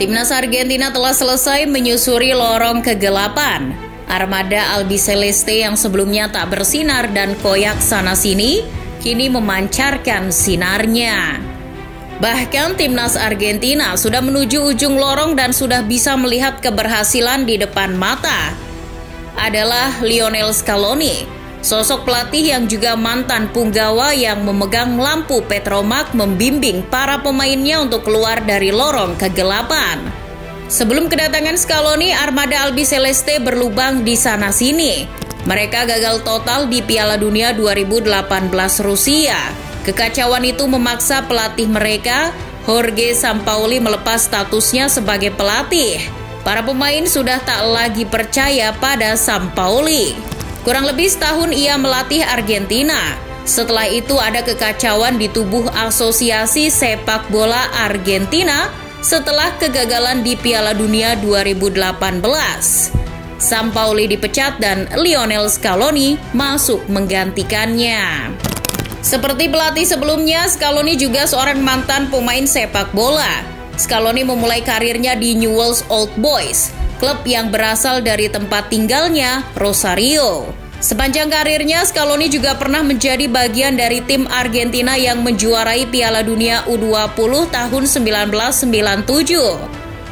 Timnas Argentina telah selesai menyusuri lorong kegelapan. Armada Albiceleste yang sebelumnya tak bersinar dan koyak sana-sini, kini memancarkan sinarnya. Bahkan timnas Argentina sudah menuju ujung lorong dan sudah bisa melihat keberhasilan di depan mata. Adalah Lionel Scaloni, sosok pelatih yang juga mantan punggawa yang memegang lampu petromak membimbing para pemainnya untuk keluar dari lorong kegelapan. Sebelum kedatangan Scaloni, Armada Albiceleste berlubang di sana-sini. Mereka gagal total di Piala Dunia 2018 Rusia. Kekacauan itu memaksa pelatih mereka, Jorge Sampaoli, melepas statusnya sebagai pelatih. Para pemain sudah tak lagi percaya pada Sampaoli. Kurang lebih setahun ia melatih Argentina. Setelah itu ada kekacauan di tubuh Asosiasi Sepak Bola Argentina setelah kegagalan di Piala Dunia 2018. Sampaoli dipecat dan Lionel Scaloni masuk menggantikannya. Seperti pelatih sebelumnya, Scaloni juga seorang mantan pemain sepak bola. Scaloni memulai karirnya di Newell's Old Boys, klub yang berasal dari tempat tinggalnya, Rosario. Sepanjang karirnya, Scaloni juga pernah menjadi bagian dari tim Argentina yang menjuarai Piala Dunia U20 tahun 1997.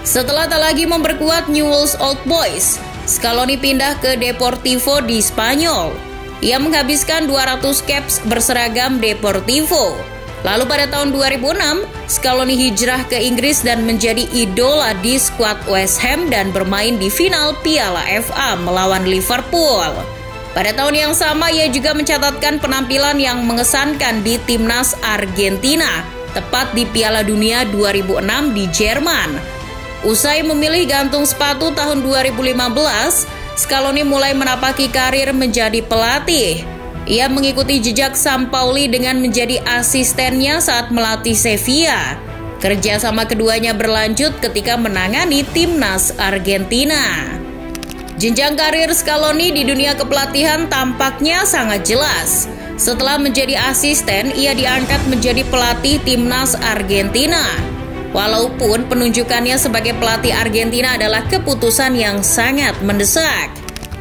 Setelah tak lagi memperkuat Newell's Old Boys, Scaloni pindah ke Deportivo di Spanyol. Ia menghabiskan 200 caps berseragam Deportivo. Lalu pada tahun 2006, Scaloni hijrah ke Inggris dan menjadi idola di skuad West Ham dan bermain di final Piala FA melawan Liverpool. Pada tahun yang sama, ia juga mencatatkan penampilan yang mengesankan di timnas Argentina, tepat di Piala Dunia 2006 di Jerman. Usai memilih gantung sepatu tahun 2015, Scaloni mulai menapaki karir menjadi pelatih. Ia mengikuti jejak Sampaoli dengan menjadi asistennya saat melatih Sevilla. Kerjasama keduanya berlanjut ketika menangani timnas Argentina. Jenjang karir Scaloni di dunia kepelatihan tampaknya sangat jelas. Setelah menjadi asisten, ia diangkat menjadi pelatih timnas Argentina. Walaupun penunjukannya sebagai pelatih Argentina adalah keputusan yang sangat mendesak.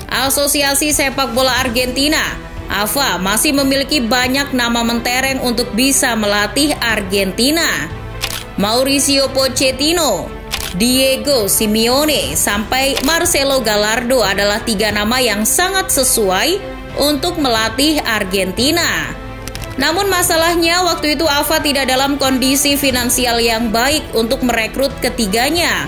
Asosiasi Sepak Bola Argentina, AFA, masih memiliki banyak nama mentereng untuk bisa melatih Argentina. Mauricio Pochettino, Diego Simeone, sampai Marcelo Gallardo adalah 3 nama yang sangat sesuai untuk melatih Argentina. Namun masalahnya waktu itu AFA tidak dalam kondisi finansial yang baik untuk merekrut ketiganya.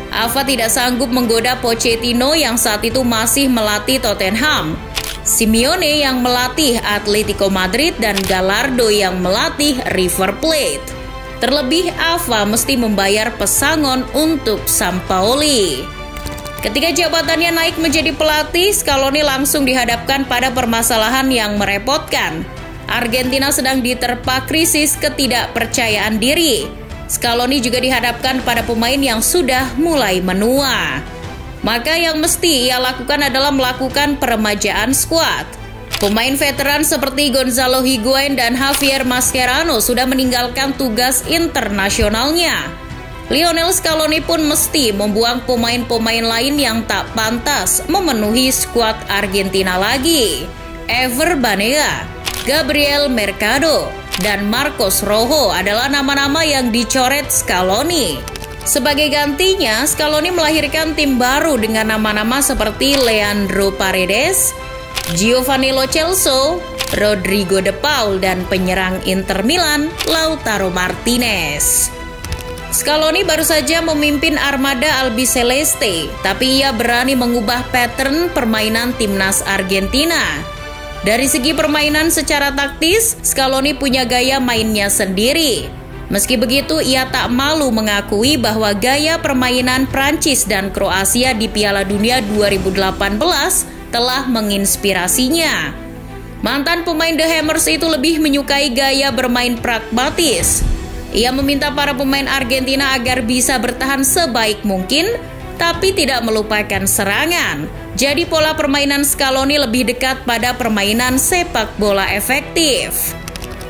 AFA tidak sanggup menggoda Pochettino yang saat itu masih melatih Tottenham, Simeone yang melatih Atletico Madrid, dan Gallardo yang melatih River Plate. Terlebih AFA mesti membayar pesangon untuk Sampaoli. Ketika jabatannya naik menjadi pelatih, Scaloni langsung dihadapkan pada permasalahan yang merepotkan. Argentina sedang diterpa krisis ketidakpercayaan diri. Scaloni juga dihadapkan pada pemain yang sudah mulai menua. Maka yang mesti ia lakukan adalah melakukan peremajaan skuad. Pemain veteran seperti Gonzalo Higuain dan Javier Mascherano sudah meninggalkan tugas internasionalnya. Lionel Scaloni pun mesti membuang pemain-pemain lain yang tak pantas memenuhi skuad Argentina lagi. Ever Banega, Gabriel Mercado, dan Marcos Rojo adalah nama-nama yang dicoret Scaloni. Sebagai gantinya, Scaloni melahirkan tim baru dengan nama-nama seperti Leandro Paredes, Giovanni Lo Celso, Rodrigo De Paul, dan penyerang Inter Milan, Lautaro Martinez. Scaloni baru saja memimpin Armada Albiceleste, tapi ia berani mengubah pattern permainan timnas Argentina. Dari segi permainan secara taktis, Scaloni punya gaya mainnya sendiri. Meski begitu, ia tak malu mengakui bahwa gaya permainan Prancis dan Kroasia di Piala Dunia 2018 telah menginspirasinya. Mantan pemain The Hammers itu lebih menyukai gaya bermain pragmatis. Ia meminta para pemain Argentina agar bisa bertahan sebaik mungkin, tapi tidak melupakan serangan. Jadi pola permainan Scaloni lebih dekat pada permainan sepak bola efektif.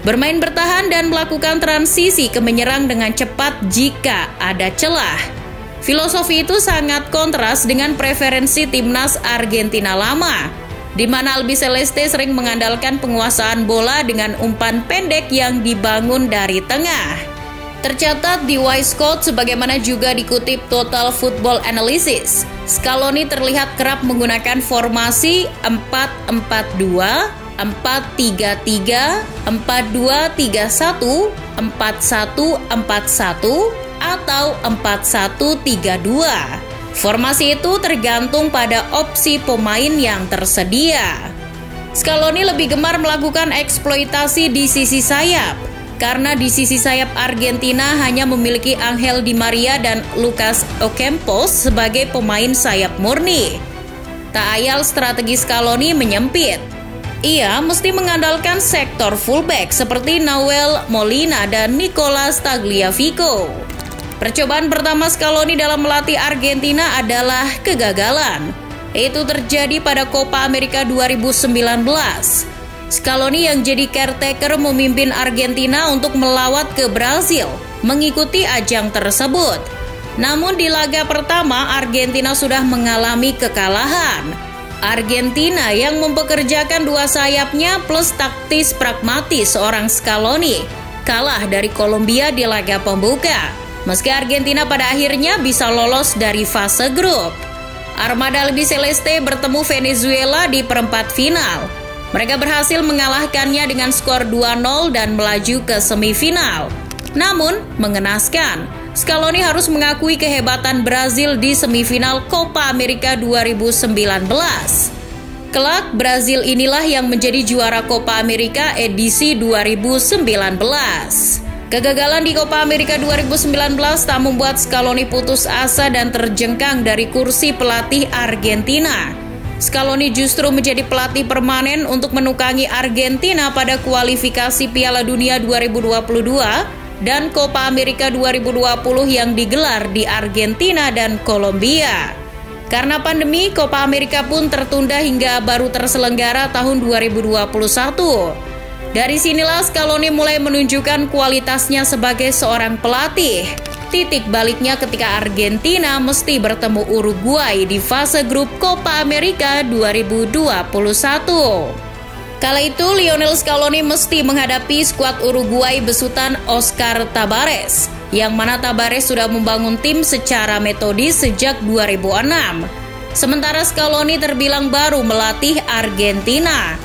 Bermain bertahan dan melakukan transisi ke menyerang dengan cepat jika ada celah. Filosofi itu sangat kontras dengan preferensi timnas Argentina lama, di mana Albiceleste sering mengandalkan penguasaan bola dengan umpan pendek yang dibangun dari tengah. Tercatat di Wisecout sebagaimana juga dikutip Total Football Analysis, Scaloni terlihat kerap menggunakan formasi 4-4-2, 4-3-3, 4-2-3-1, 4-1-4-1, atau 4-1-3-2. Formasi itu tergantung pada opsi pemain yang tersedia. Scaloni lebih gemar melakukan eksploitasi di sisi sayap, karena di sisi sayap Argentina hanya memiliki Angel Di Maria dan Lucas Ocampos sebagai pemain sayap murni. Tak ayal strategi Scaloni menyempit. Ia mesti mengandalkan sektor fullback seperti Nahuel Molina dan Nicolas Tagliafico. Percobaan pertama Scaloni dalam melatih Argentina adalah kegagalan. Itu terjadi pada Copa America 2019. Scaloni yang jadi caretaker memimpin Argentina untuk melawat ke Brazil mengikuti ajang tersebut. Namun di laga pertama Argentina sudah mengalami kekalahan. Argentina yang mempekerjakan dua sayapnya plus taktis pragmatis seorang Scaloni kalah dari Kolombia di laga pembuka. Meski Argentina pada akhirnya bisa lolos dari fase grup. Armada Albiceleste bertemu Venezuela di perempat final. Mereka berhasil mengalahkannya dengan skor 2-0 dan melaju ke semifinal. Namun, mengenaskan, Scaloni harus mengakui kehebatan Brazil di semifinal Copa America 2019. Kelak, Brazil inilah yang menjadi juara Copa America edisi 2019. Kegagalan di Copa America 2019 tak membuat Scaloni putus asa dan terjengkang dari kursi pelatih Argentina. Scaloni justru menjadi pelatih permanen untuk menukangi Argentina pada kualifikasi Piala Dunia 2022 dan Copa America 2020 yang digelar di Argentina dan Kolombia. Karena pandemi, Copa America pun tertunda hingga baru terselenggara tahun 2021. Dari sinilah Scaloni mulai menunjukkan kualitasnya sebagai seorang pelatih. Titik baliknya ketika Argentina mesti bertemu Uruguay di fase grup Copa America 2021. Kala itu Lionel Scaloni mesti menghadapi skuad Uruguay besutan Oscar Tabarez, yang mana Tabarez sudah membangun tim secara metodis sejak 2006. Sementara Scaloni terbilang baru melatih Argentina.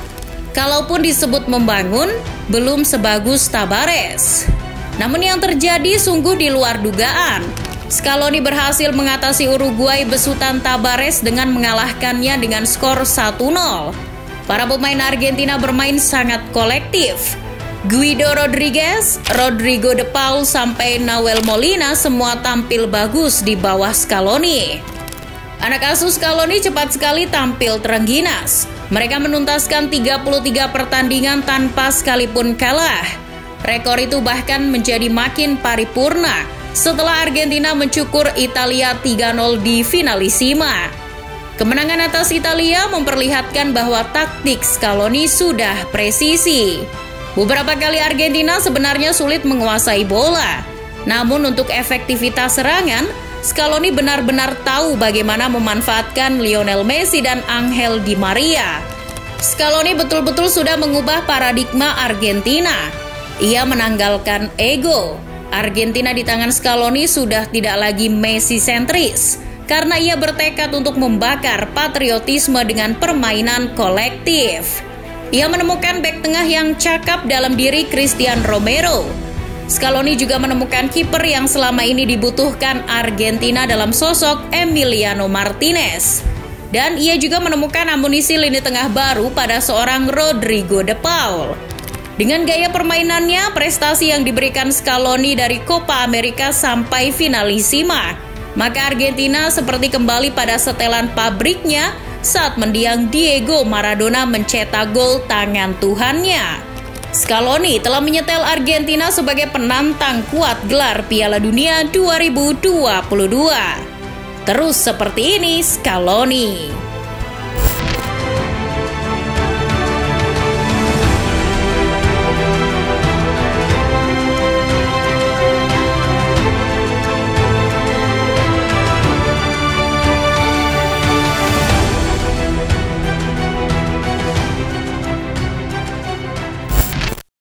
Kalaupun disebut membangun, belum sebagus Tabarez. Namun yang terjadi sungguh di luar dugaan. Scaloni berhasil mengatasi Uruguay besutan Tabarez dengan mengalahkannya dengan skor 1-0. Para pemain Argentina bermain sangat kolektif. Guido Rodriguez, Rodrigo De Paul sampai Nahuel Molina semua tampil bagus di bawah Scaloni. Anak asuh Scaloni cepat sekali tampil terengginas. Mereka menuntaskan 33 pertandingan tanpa sekalipun kalah. Rekor itu bahkan menjadi makin paripurna setelah Argentina mencukur Italia 3-0 di finalisima. Kemenangan atas Italia memperlihatkan bahwa taktik Scaloni sudah presisi. Beberapa kali Argentina sebenarnya sulit menguasai bola. Namun untuk efektivitas serangan, Scaloni benar-benar tahu bagaimana memanfaatkan Lionel Messi dan Angel Di Maria. Scaloni betul-betul sudah mengubah paradigma Argentina. Ia menanggalkan ego. Argentina di tangan Scaloni sudah tidak lagi Messi sentris, karena ia bertekad untuk membakar patriotisme dengan permainan kolektif. Ia menemukan bek tengah yang cakap dalam diri Cristian Romero. Scaloni juga menemukan kiper yang selama ini dibutuhkan Argentina dalam sosok Emiliano Martinez. Dan ia juga menemukan amunisi lini tengah baru pada seorang Rodrigo De Paul. Dengan gaya permainannya, prestasi yang diberikan Scaloni dari Copa America sampai finalisima, maka Argentina seperti kembali pada setelan pabriknya saat mendiang Diego Maradona mencetak gol tangan Tuhannya. Scaloni telah menyetel Argentina sebagai penantang kuat gelar Piala Dunia 2022. Terus seperti ini Scaloni.